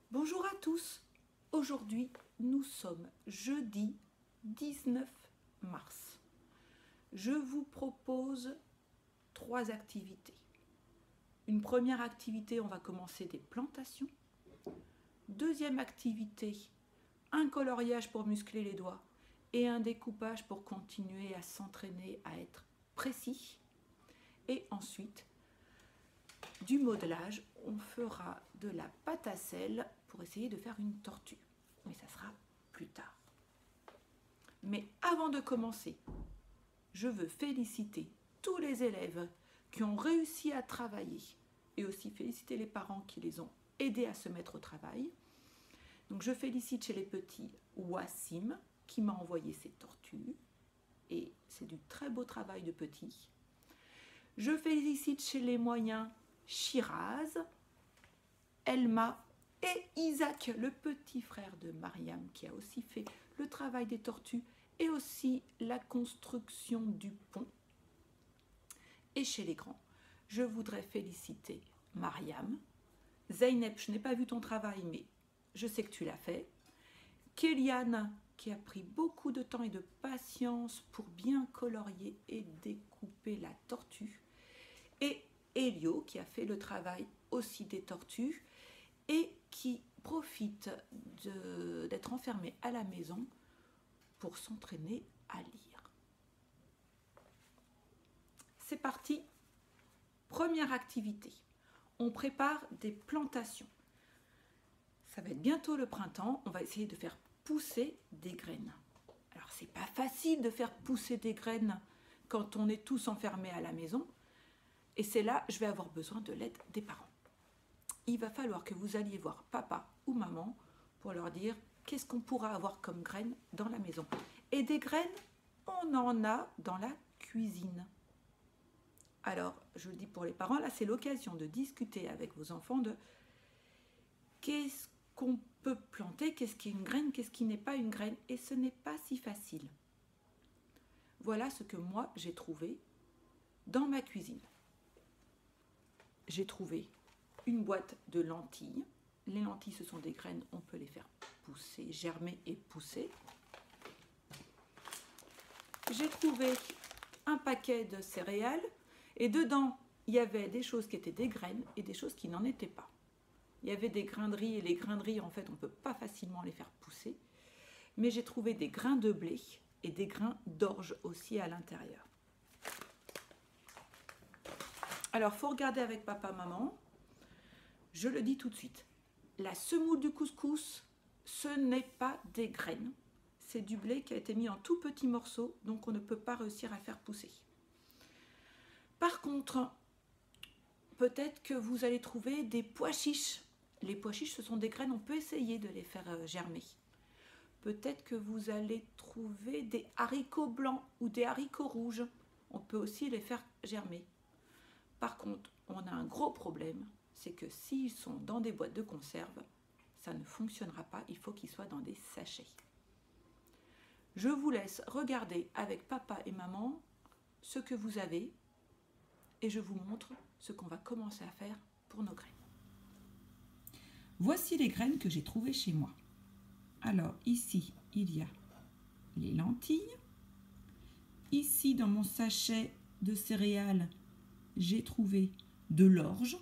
Bonjour à tous. Aujourd'hui, nous sommes jeudi 19 mars. Je vous propose 3 activités. Une première activité, on va commencer des plantations. Deuxième activité, un coloriage pour muscler les doigts et un découpage pour continuer à s'entraîner à être précis. Et ensuite, du modelage, on fera de la pâte à sel pour essayer de faire une tortue. Mais ça sera plus tard. Mais avant de commencer, je veux féliciter tous les élèves qui ont réussi à travailler et aussi féliciter les parents qui les ont aidés à se mettre au travail. Donc je félicite chez les petits Wassim qui m'a envoyé ses tortues et c'est du très beau travail de petits. Je félicite chez les moyens Shiraz, Elma et Isaac, le petit frère de Mariam, qui a aussi fait le travail des tortues et aussi la construction du pont. Et chez les grands, je voudrais féliciter Mariam, Zeynep, je n'ai pas vu ton travail, mais je sais que tu l'as fait, Kéliane, qui a pris beaucoup de temps et de patience pour bien colorier et découper la tortue, et Elio, qui a fait le travail aussi des tortues et qui profite d'être enfermé à la maison pour s'entraîner à lire. C'est parti. Première activité. On prépare des plantations. Ça va être bientôt le printemps. On va essayer de faire pousser des graines. Alors, c'est pas facile de faire pousser des graines quand on est tous enfermés à la maison. Et c'est là, je vais avoir besoin de l'aide des parents. Il va falloir que vous alliez voir papa ou maman pour leur dire qu'est-ce qu'on pourra avoir comme graines dans la maison. Et des graines, on en a dans la cuisine. Alors, je le dis pour les parents, là c'est l'occasion de discuter avec vos enfants de qu'est-ce qu'on peut planter, qu'est-ce qui est une graine, qu'est-ce qui n'est pas une graine. Et ce n'est pas si facile. Voilà ce que moi j'ai trouvé dans ma cuisine. J'ai trouvé une boîte de lentilles. Les lentilles, ce sont des graines, on peut les faire pousser, germer et pousser. J'ai trouvé un paquet de céréales et dedans, il y avait des choses qui étaient des graines et des choses qui n'en étaient pas. Il y avait des grains de riz et les grains de riz, en fait, on ne peut pas facilement les faire pousser. Mais j'ai trouvé des grains de blé et des grains d'orge aussi à l'intérieur. Alors, il faut regarder avec papa, maman. Je le dis tout de suite. La semoule du couscous, ce n'est pas des graines. C'est du blé qui a été mis en tout petits morceaux, donc on ne peut pas réussir à le faire pousser. Par contre, peut-être que vous allez trouver des pois chiches. Les pois chiches, ce sont des graines, on peut essayer de les faire germer. Peut-être que vous allez trouver des haricots blancs ou des haricots rouges. On peut aussi les faire germer. Par contre, on a un gros problème, c'est que s'ils sont dans des boîtes de conserve, ça ne fonctionnera pas, il faut qu'ils soient dans des sachets. Je vous laisse regarder avec papa et maman ce que vous avez et je vous montre ce qu'on va commencer à faire pour nos graines. Voici les graines que j'ai trouvées chez moi. Alors ici, il y a les lentilles. Ici, dans mon sachet de céréales, j'ai trouvé de l'orge.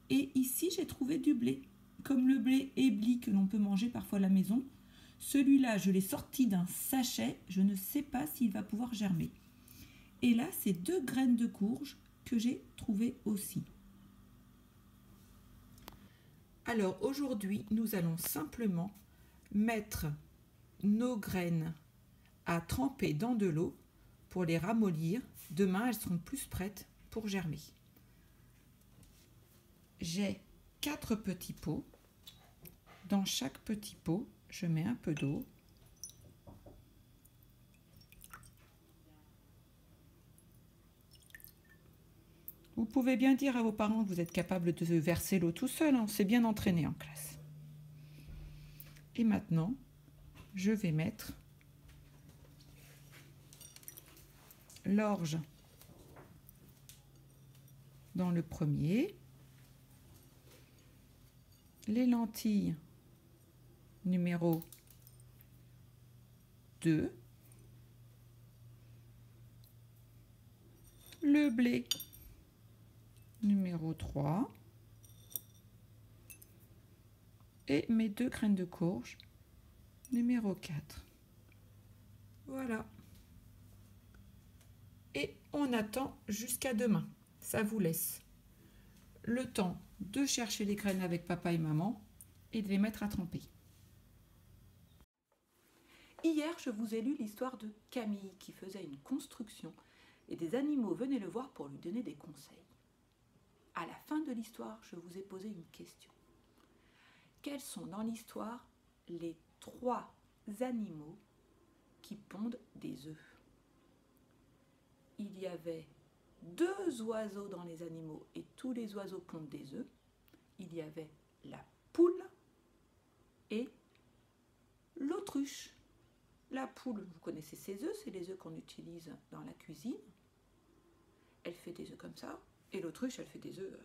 Et ici, j'ai trouvé du blé. Comme le blé ébli que l'on peut manger parfois à la maison. Celui-là, je l'ai sorti d'un sachet. Je ne sais pas s'il va pouvoir germer. Et là, c'est 2 graines de courge que j'ai trouvées aussi. Alors aujourd'hui, nous allons simplement mettre nos graines à tremper dans de l'eau pour les ramollir. Demain, elles seront plus prêtes pour germer. J'ai 4 petits pots. Dans chaque petit pot, je mets un peu d'eau. Vous pouvez bien dire à vos parents que vous êtes capable de verser l'eau tout seul. On s'est bien entraîné en classe. Et maintenant, je vais mettre l'orge dans le premier. les lentilles numéro 2, le blé numéro 3 et mes 2 graines de courge numéro 4. Voilà. Et on attend jusqu'à demain. Ça vous laisse le temps de chercher les graines avec papa et maman et de les mettre à tremper. Hier, je vous ai lu l'histoire de Camille qui faisait une construction et des animaux venaient le voir pour lui donner des conseils. À la fin de l'histoire, je vous ai posé une question. Quels sont dans l'histoire les 3 animaux qui pondent des œufs? Il y avait 2 oiseaux dans les animaux et tous les oiseaux pondent des œufs. Il y avait la poule et l'autruche. La poule, vous connaissez ses œufs, c'est les œufs qu'on utilise dans la cuisine. Elle fait des œufs comme ça. Et l'autruche, elle fait des œufs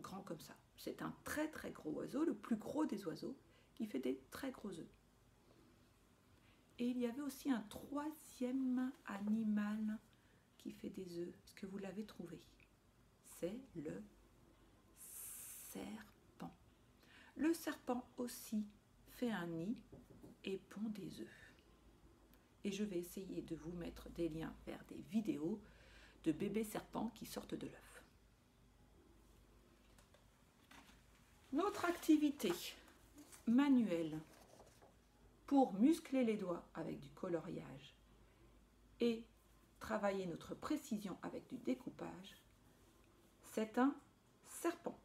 grands comme ça. C'est un très très gros oiseau, le plus gros des oiseaux, qui fait des très gros œufs. Et il y avait aussi un 3e animal qui fait des œufs. Est-ce que vous l'avez trouvé? C'est le serpent. Le serpent aussi fait un nid et pond des œufs. Et je vais essayer de vous mettre des liens vers des vidéos de bébés serpents qui sortent de l'œuf. Notre activité manuelle pour muscler les doigts avec du coloriage et travailler notre précision avec du découpage, c'est un serpent.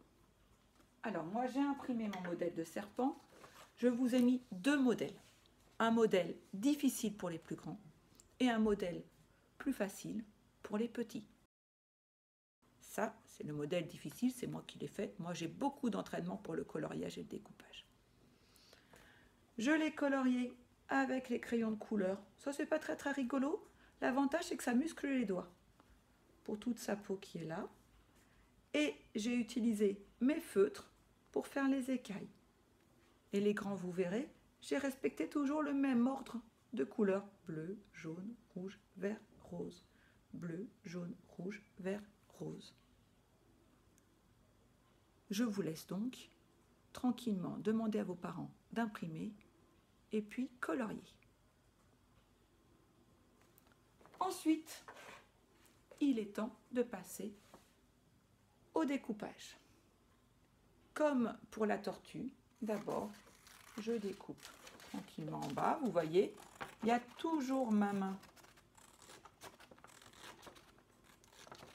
Alors moi j'ai imprimé mon modèle de serpent. Je vous ai mis 2 modèles. Un modèle difficile pour les plus grands et un modèle plus facile pour les petits. Ça, c'est le modèle difficile, c'est moi qui l'ai fait. Moi, j'ai beaucoup d'entraînement pour le coloriage et le découpage. Je l'ai colorié avec les crayons de couleur. Ça, c'est pas très très rigolo. L'avantage, c'est que ça muscle les doigts pour toute sa peau qui est là. Et j'ai utilisé mes feutres pour faire les écailles. Et les grands, vous verrez, j'ai respecté toujours le même ordre de couleurs. Bleu, jaune, rouge, vert, rose. Bleu, jaune, rouge, vert, rose. Je vous laisse donc tranquillement demander à vos parents d'imprimer et puis colorier. Ensuite, il est temps de passer au découpage. Comme pour la tortue, d'abord, je découpe tranquillement en bas. Vous voyez, il y a toujours ma main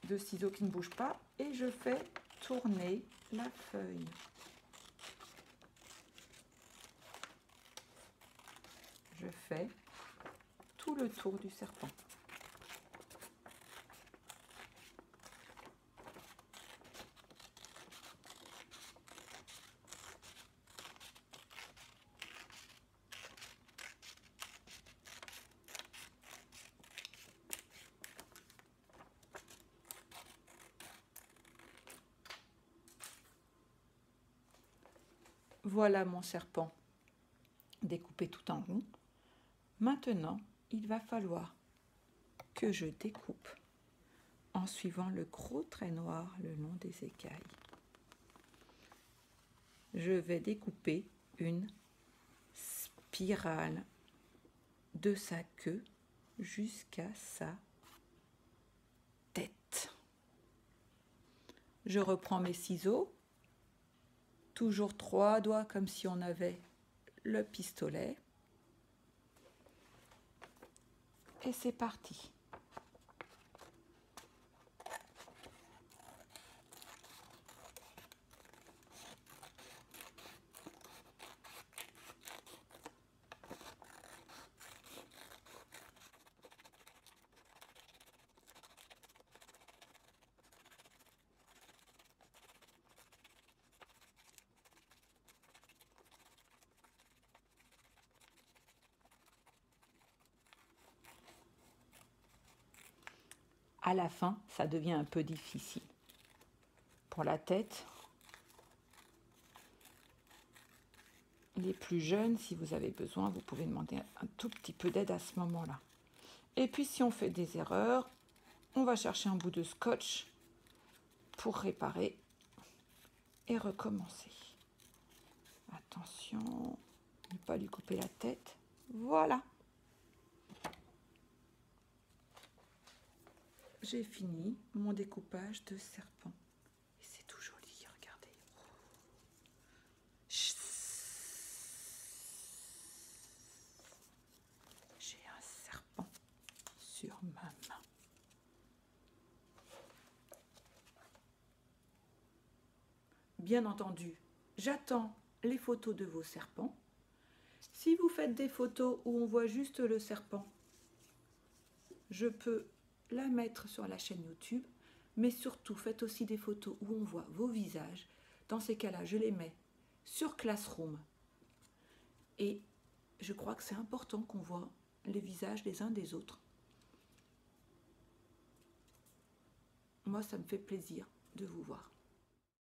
de ciseaux qui ne bouge pas et je fais tourner la feuille. Je fais tout le tour du serpent. Voilà mon serpent découpé tout en rond. Maintenant, il va falloir que je découpe en suivant le gros trait noir le long des écailles. Je vais découper une spirale de sa queue jusqu'à sa tête. Je reprends mes ciseaux, toujours 3 doigts comme si on avait le pistolet. Et c'est parti. À la fin, ça devient un peu difficile. Pour la tête, les plus jeunes, si vous avez besoin, vous pouvez demander un tout petit peu d'aide à ce moment-là. Et puis si on fait des erreurs, on va chercher un bout de scotch pour réparer et recommencer. Attention, ne pas lui couper la tête. Voilà. J'ai fini mon découpage de serpent. Et c'est tout joli, regardez. J'ai un serpent sur ma main. Bien entendu, j'attends les photos de vos serpents. Si vous faites des photos où on voit juste le serpent, je peux la mettre sur la chaîne YouTube, mais surtout faites aussi des photos où on voit vos visages. Dans ces cas-là, je les mets sur Classroom. Et je crois que c'est important qu'on voit les visages les uns des autres. Moi, ça me fait plaisir de vous voir.